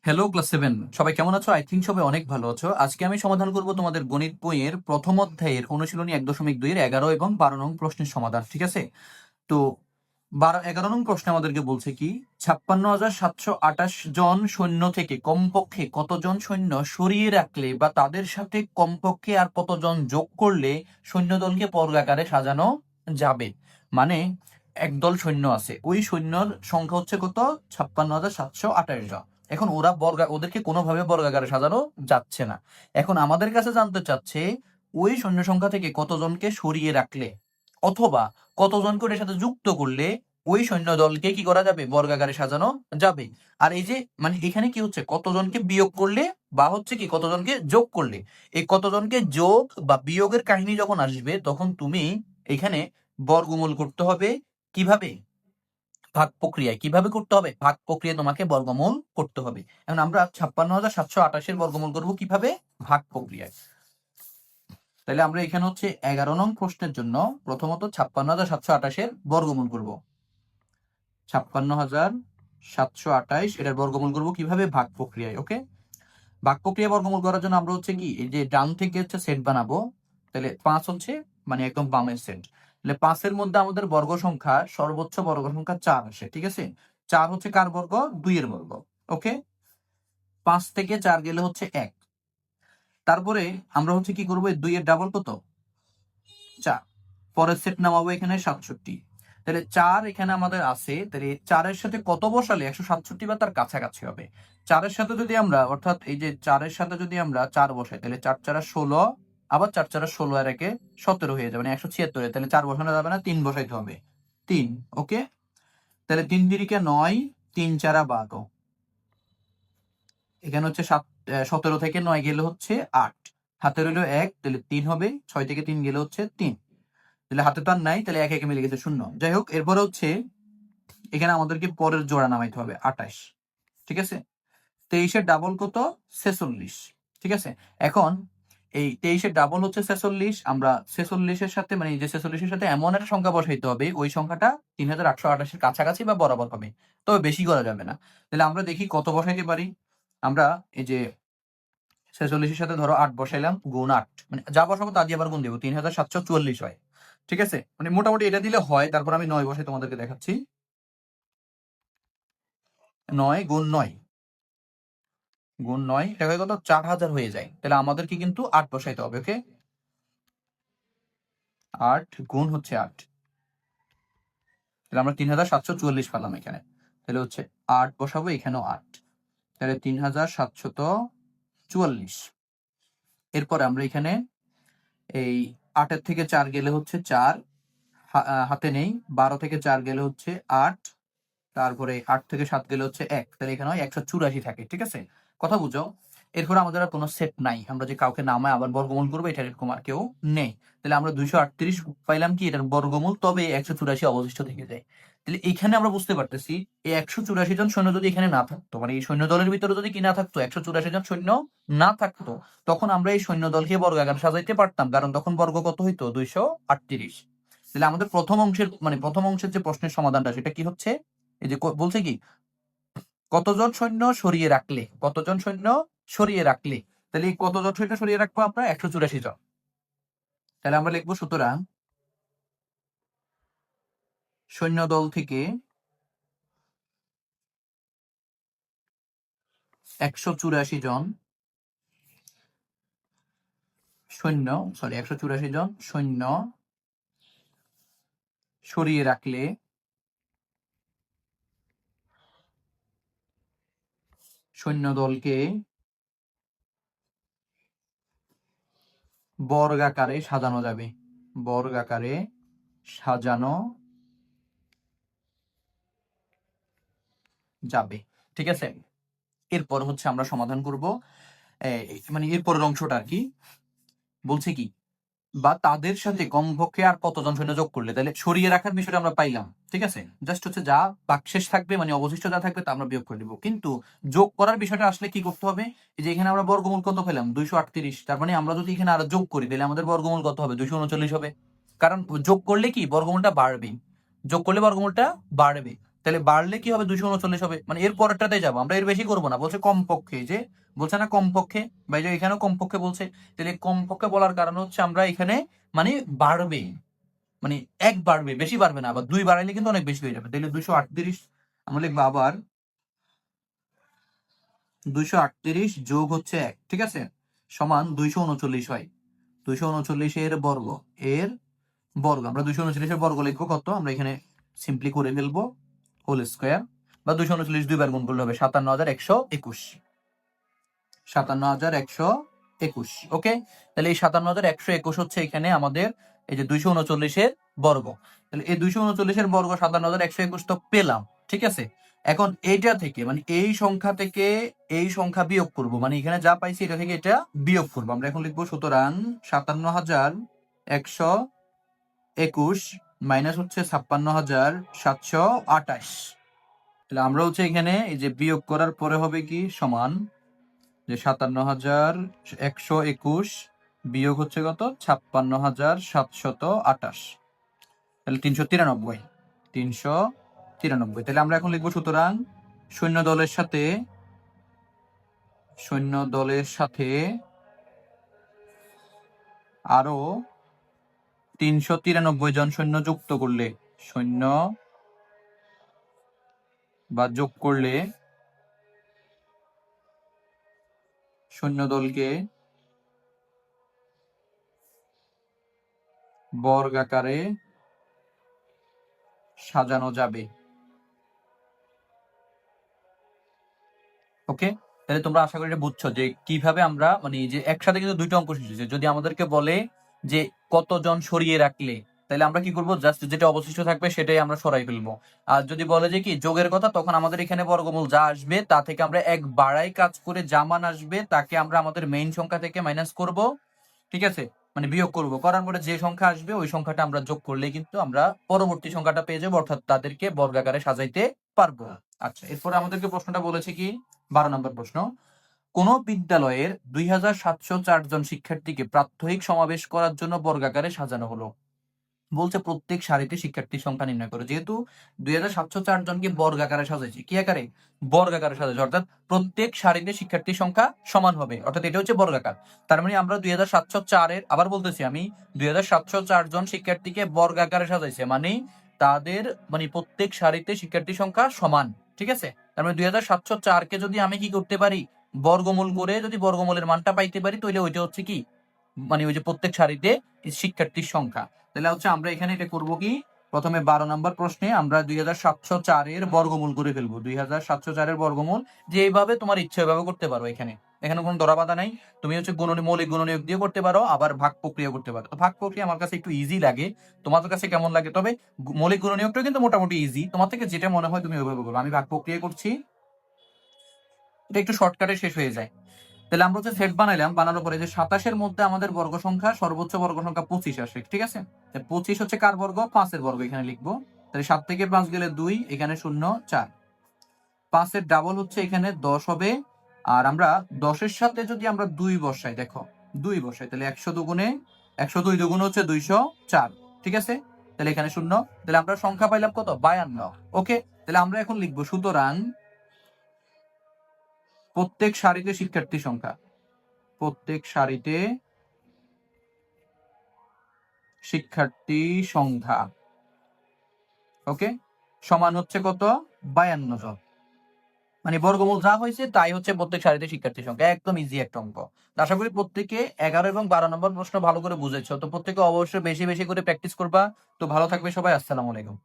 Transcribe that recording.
Hello class 7, সবাই কেমন আছো? আই থিঙ্ক সবাই অনেক ভালো আছো। আজকে আমি সমাধান করব তোমাদের গণিত বইয়ের প্রথম অধ্যায়ের অনুশীলনী 1.2 এর 11 এবং 12 নং প্রশ্নের সমাধান। ঠিক আছে, তো 11 নং প্রশ্নে আমাদেরকে বলছে কি, 56,728 জন সৈন্য থেকে কমপক্ষে কতজন সৈন্য সরিয়ে রাখলে বা তাদের সাথে কমপক্ষে আর কতজন যোগ করলে সৈন্যদলকে বর্গাকারে সাজানো যাবে। মানে একদল সৈন্য আছে, ওই সৈন্যর সংখ্যা হচ্ছে কত? 56,728 জন। এখন ওদেরকে কোনোভাবে বর্গাকারে সাজানো যাচ্ছে না। এখন আমাদের কাছে জানতে চাচ্ছে ওই সৈন্য সংখ্যা থেকে কতজনকে সরিয়ে রাখলে অথবা কতজনকে ওর সাথে যুক্ত করলে ওই সৈন্য দলকে কি করা যাবে? বর্গাকারে সাজানো যাবে। আর এই যে মানে এখানে কি হচ্ছে, কতজনকে বিয়োগ করলে বা হচ্ছে কি কতজনকে যোগ করলে, এই কতজনকে যোগ বা বিয়োগের কাহিনী যখন আসবে তখন তুমি এখানে বর্গমূল করতে হবে। কিভাবে? ভাগ প্রক্রিয়ায়। কিভাবে করতে হবে? ভাগ প্রক্রিয়ায় তোমাকে বর্গমূল করতে হবে। এখন আমরা 56,728 বর্গমূল করবো কিভাবে? ভাগ প্রক্রিয়ায়। তাহলে আমরা এখানে হচ্ছে 11 নং প্রশ্নের জন্য প্রথমত 56,728 বর্গমূল করব। 56,728 এটার বর্গমূল করব কিভাবে? ভাগ প্রক্রিয়ায়। ওকে, ভাগ প্রক্রিয়া বর্গমূল করার জন্য আমরা হচ্ছে কি, এই যে ডান থেকে হচ্ছে সেট বানাবো। তাহলে 5 হচ্ছে মানে একদম বামের সেট। তাহলে 5 এর মধ্যে আমাদের বর্গ সংখ্যা, সর্বোচ্চ বর্গ সংখ্যা 4 আসে। ঠিক আছে, 4 হচ্ছে কার বর্গ? 2 এর বর্গ। ওকে, 5 থেকে 4 গেলে হচ্ছে 1। তারপরে আমরা হচ্ছে কি করবো, 2 এর ডাবল কত? 4। পরের সেট নামাবো এখানে 67। তাহলে 4 এখানে আমাদের আছে, তাহলে 4-এর সাথে কত বসালে 167 বা তার কাছাকাছি হবে? 4-এর সাথে যদি আমরা, অর্থাৎ এই যে 4-এর সাথে যদি আমরা 4 বসাই, তাহলে 4 4 16, আবার 4 4 16 আর 1 17 হয়ে যাবে, মানে 176। তাহলে 4 বসানো যাবে না, 3 বসাইতে হবে। 3। ওকে, তাহলে 3 তিরিকে 9, 3 4 12। এখানে হচ্ছে 17 থেকে 9 গেলে হচ্ছে 8। হাতে রইল 1, তাহলে 3 হবে। 6 থেকে 3 গেলে হচ্ছে 3। তাহলে হাতে তো আর নাই, তাহলে একে একে মিলে গেছে 0। যাই হোক, এরপরে হচ্ছে এখানে আমাদেরকে পরের জোড়া নামাইতে হবে 28। ঠিক আছে, 23-এর ডাবল কত? 46। ঠিক আছে, এখন এই 23-এর ডাবল হচ্ছে 46। আমরা 46-এর সাথে, মানে এই যে 46-এর সাথে এমন একটা সংখ্যা বসাইতে হবে ওই সংখ্যাটা 3,828-এর কাছাকাছি বা বরাবর হবে, তবে বেশি করা যাবে না। তাহলে আমরা দেখি কত বসাইতে পারি। আমরা এই যে 46-এর সাথে ধরো 8 বসাইলাম, গুণ 8, মানে যা বসাবো তা দিয়ে আবার গুণ দেবো, 3,744 হয়। ঠিক আছে, মানে মোটামুটি এটা দিলে হয়। তারপর আমি 9 বসে তোমাদেরকে দেখাচ্ছি। 9 গুণ 9 গুণ 9, এটা হয়ে কত? 4,000 হয়ে যায়। তাহলে আমাদেরকে কিন্তু 8 বসাইতে হবে। ওকে, 8 গুণ হচ্ছে 8। তাহলে আমরা 3,744 পেলাম এখানে। তাহলে হচ্ছে 8 বসাবো, এখানেও 8। তাহলে 3,744। এরপরে আমরা এখানে এই 8-এর থেকে 4 গেলে হচ্ছে 4, হাতে নেই। 12 থেকে 4 গেলে হচ্ছে 8, তারপরে 8 থেকে 7 গেলে হচ্ছে 1। তাহলে এখানে হয় 184। থাকে। ঠিক আছে, কথা বুঝো। এরপর আমাদের আর কোনো সেট নাই, আমরা যে কাউকে নামায় আবার বর্গমূল করবো এটা এরকম আর কেউ নেই। তাহলে আমরা 238 পাইলাম কি এটার বর্গমূল, তবে 184 অবশিষ্ট থেকে যায়। তাহলে এখানে আমরা বুঝতে পারতেছি এই 184 জন সৈন্য যদি এখানে না থাকতো, মানে এই সৈন্য দলের ভিতরে যদি কি না থাকতো, 184 জন সৈন্য না থাকতো, তখন আমরা এই সৈন্য দলকে বর্গাকারে সাজাইতে পারতাম, কারণ তখন বর্গ কত হইতো? 238। তাহলে আমাদের প্রথম অংশের যে প্রশ্নের সমাধানটা সেটা কি হচ্ছে, এই যে বলছে কি কতজন সৈন্য সরিয়ে রাখলে, কতজন সৈন্য সরিয়ে রাখলে। তাহলে এই কতজন সৈন্য সরিয়ে রাখবো আমরা? 184 জন। তাহলে আমরা লিখবো, সুতরাং সৈন্যদল থেকে 184 জন সৈন্য, 184 জন সৈন্য সরিয়ে রাখলে সৈন্যদলকে বর্গাকারে সাজানো যাবে। বর্গাকারে সাজানো যাবে। ঠিক আছে, এরপর হচ্ছে আমরা সমাধান করব, মানে এরপরের অংশটা আর কি। বলছে কি, বা তাদের সাথে কমপক্ষে আর কতজন সৈন্য যোগ করলে। তাহলে সরিয়ে রাখার বিষয়টা আমরা পাইলাম। ঠিক আছে, জাস্ট হচ্ছে যা বাকশেষ থাকবে, মানে অবশিষ্ট যা থাকবে তা আমরা বিয়োগ করে দিব। কিন্তু যোগ করার বিষয়টা আসলে কি করতে হবে? এই যে এখানে আমরা বর্গমূল কত পেলাম? 238। তার মানে আমরা যদি এখানে আরো যোগ করি তাহলে আমাদের বর্গমূল কত হবে? 239 হবে। কারণ যোগ করলে কি বর্গমূলটা বাড়বে, যোগ করলে বর্গমূলটা বাড়বে। তাহলে বাড়লে কি হবে, 239 হবে, মানে এর পরেরটাতে যাবো আমরা, এর বেশি করবো না। বলছে কমপক্ষে, যে বলছে না কমপক্ষে, বা এই যে এখানেও কমপক্ষে বলছে, তাহলে কমপক্ষে বলার কারণ হচ্ছে আমরা এখানে মানে বাড়বে, মানে এক বাড়বে, বেশি বাড়বে না, আবার 2 বাড়াইলে কিন্তু অনেক বেশি হয়ে যাবে। তাহলে 238 আমরা লিখবো আবার 238 যোগ হচ্ছে 1, ঠিক আছে, সমান 239 হয়। 239 এর বর্গ, এর বর্গ, আমরা 239 এর বর্গ লিখবো কত, আমরা এখানে সিম্পলি করে ফেলবো হোল স্কোয়ার, বা 239 2 বার গুণ করলে হবে 57,121, 57,121। ওকে, তাহলে এই 57,121 হচ্ছে এখানে আমাদের এই যে 239 এর বর্গ। তাহলে এই 239 এর বর্গ 57,121 তো পেলাম, ঠিক আছে। এখন এইটা থেকে মানে এই সংখ্যা থেকে এই সংখ্যা বিয়োগ করব, মানে এখানে যা পাইছি এটা থেকে এটা বিয়োগ করবো। আমরা এখন লিখবো সুতরাং 57,121 মাইনাস হচ্ছে 56,728। তাহলে আমরা হচ্ছে এখানে এই যে বিয়োগ করার পরে হবে কি সমান যে 57,121 বিয়োগ হচ্ছে কত 56,728, তাহলে 393। তাহলে আমরা এখন লিখবো সুতরাং সৈন্য দলের সাথে আরো 393 জন সৈন্য যুক্ত করলে, সৈন্য বা যোগ করলে সৈন্য দলকে বর্গাকারে সাজানো যাবে। ওকে, তাহলে তোমরা আশা করি বুঝছো যে কিভাবে আমরা মানে যে একসাথে কিন্তু দুইটা অঙ্ক এসেছে। যদি আমাদেরকে বলে যে কতজন সরিয়ে রাখলে, তাহলে আমরা কি করবো, জাস্ট যেটা অবশিষ্ট থাকবে সেটাই আমরা সরাই ফেলবো। আর যদি বলে যে কি যোগের কথা, তখন আমাদের এখানে বর্গমূল যা আসবে তা থেকে আমরা এক বাড়াই কাজ করে যা মান আসবে তাকে আমরা আমাদের মেইন সংখ্যা থেকে মাইনাস করব, ঠিক আছে, মানে বিয়োগ করব। করার পরে যে সংখ্যা আসবে ওই সংখ্যাটা আমরা যোগ করলে কিন্তু আমরা পরবর্তী সংখ্যাটা পেয়ে যাবো, অর্থাৎ তাদেরকে বর্গাকারে সাজাইতে পারবো। আচ্ছা, এরপরে আমাদেরকে প্রশ্নটা বলেছে কি 12 নম্বর প্রশ্ন, কোন বিদ্যালয়ের 2,704 জন শিক্ষার্থীকে প্রাত্যহিক সমাবেশ করার জন্য বর্গাকারে সাজানো হলো। বলছে প্রত্যেক সারিতে শিক্ষার্থীর সংখ্যা নির্ণয় করো। যেহেতু 2,704 জনকে বর্গাকারে সাজাইছে, কি আকারে, বর্গাকারে সাজাইছে, অর্থাৎ প্রত্যেক সারিতে শিক্ষার্থীর সংখ্যা সমান হবে, অর্থাৎ এটা হচ্ছে বর্গাকার। তার মানে আমরা 2,704 এর, আবার বলতেছি আমি, 2,704 জন শিক্ষার্থীকে বর্গাকারে সাজাইছে, মানে তাদের মানে প্রত্যেক সারিতে শিক্ষার্থীর সংখ্যা সমান, ঠিক আছে। তার মানে 2,704 কে যদি আমি কি করতে পারি, বর্গমূল করে যদি বর্গমূলের মানটা পাইতে পারি, তাহলে ওইটা হচ্ছে কি, মানে ওই যে প্রত্যেক সারিতে শিক্ষার্থীর সংখ্যা। তাহলে হচ্ছে আমরা এখানে এটা করবো কি, প্রথমে 12 নম্বর প্রশ্নে আমরা 2,704 এর বর্গমূল করে ফেলবো। 2,704 এর বর্গমূল যে এইভাবে তোমার ইচ্ছা এভাবে করতে পারো, এখানে কোনো ধরা বাঁধা নাই। তুমি হচ্ছে মৌলিক গুণনীয়ক দিয়ে করতে পারো, আবার ভাগ প্রক্রিয়া করতে পারো। তো ভাগ প্রক্রিয়া আমার কাছে একটু ইজি লাগে, তোমাদের কাছে কেমন লাগে? তবে মৌলিক গুণনীয়কটা কিন্তু মোটামুটি ইজি, তোমার থেকে যেটা মনে হয় তুমি ওইভাবে করো। আমি ভাগ প্রক্রিয়া করছি, এটা একটু শর্টকাটে শেষ হয়ে যায়। তাহলে আমরা হচ্ছে সেট বানাইলাম, বানানোর পরে যে 27 মধ্যে আমাদের বর্গ সংখ্যা, সর্বোচ্চ বর্গ সংখ্যা 25 আসে, ঠিক আছে। 25 হচ্ছে কার বর্গ, 5 এর বর্গ, এখানে লিখবো। তাহলে 7 থেকে 5 গেলে 2, এখানে 0 4, 5 এর ডাবল হচ্ছে এখানে 10 হবে। আর আমরা 10 এর সাথে যদি আমরা 2 বসাই, দেখো 2 বসাই, তাহলে 100 দুগুণে 102 দুগুণ হচ্ছে 204, ঠিক আছে। তাহলে এখানে 0, তাহলে আমরা সংখ্যা পাইলাম কত, 52। ওকে, তাহলে আমরা এখন লিখবো সুতরাং প্রত্যেক সারিতে শিক্ষার্থী সংখ্যা, প্রত্যেক সারিতে শিক্ষার্থী সংখ্যা, ওকে, সমান হচ্ছে কত, 52 জন। মানে বর্গমূল যা হয়েছে তাই হচ্ছে প্রত্যেক সারিতে শিক্ষার্থী সংখ্যা। একদম ইজি একটা অঙ্ক। আশা করি প্রত্যেকে 11 এবং 12 নম্বর প্রশ্ন ভালো করে বুঝেছো। তো প্রত্যেকে অবশ্যই বেশি বেশি করে প্র্যাকটিস করবা। তো ভালো থাকবে সবাই, আসসালামু আলাইকুম।